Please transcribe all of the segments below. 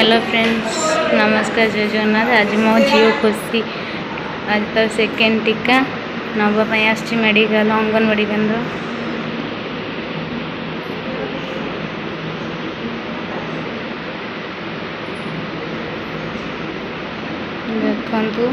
Hello friends, नमस्कार, जय जगन्नाथ। आज मो झील खुशी आज तो सेकेंड टीका नवाई आसी मेडिकल अंगनवाड़ी केन्द्र। देखु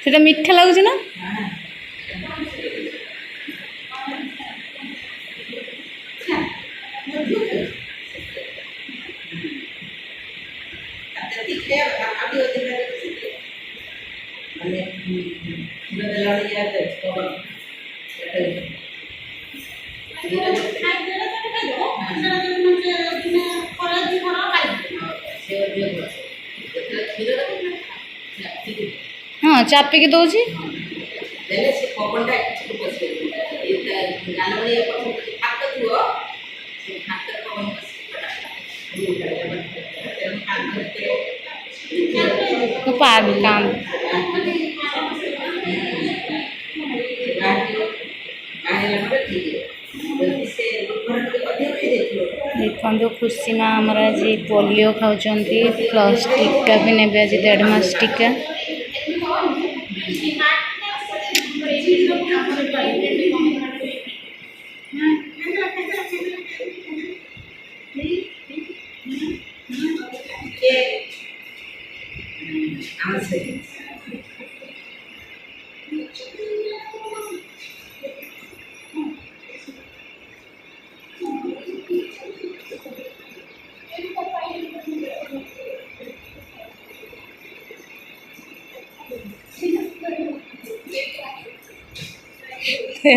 सेटा मीठा लगुच ना हाँ चापिकी दौर काम देखो खुशी माँ आमर आज पोलियो खाऊँ प्लस टीका भी ने आज 1.5 मास टीका।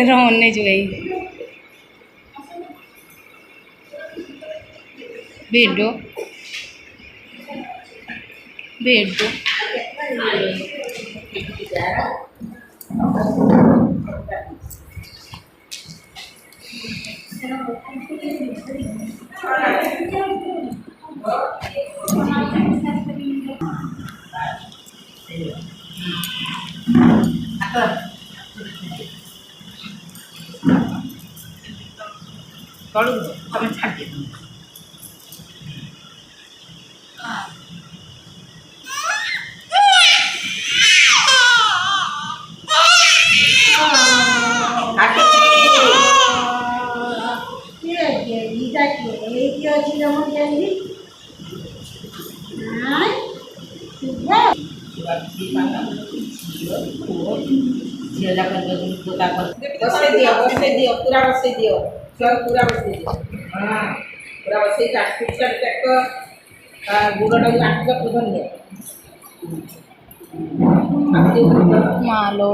रोने जो गई बेडो बेडो बसे दियो पूरा बसे दियो चल पूरा बसे दियो हाँ पूरा बसे का पिक्चर तक गुड़ डाल आटका पुदन दे मालो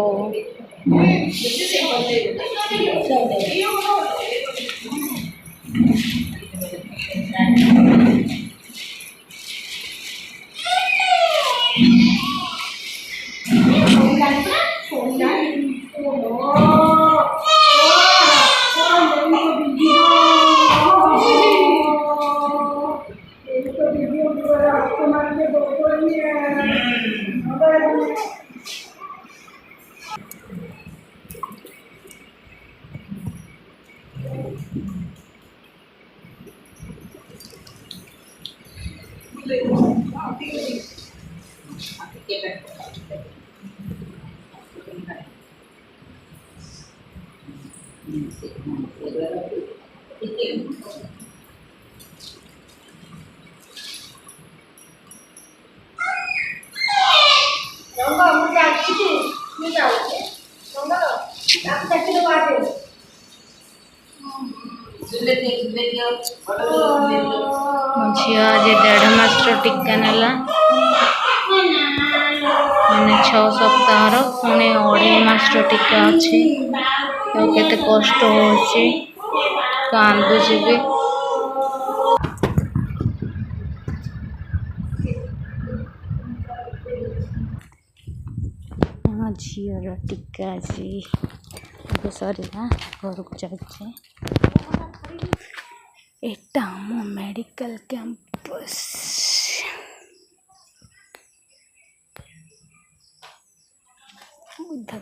झूले दियो बड़ झूले दियो मो झी आज 1.5 मासर टीका नेला मैंने 6 सप्ताह पुणे 2.5 मासर टीका अच्छी तो केते कष्ट होची कांदुची भी झीर टीका जी सरला घर को जाए एटा मो मेडिकल कैंपस बुद्ध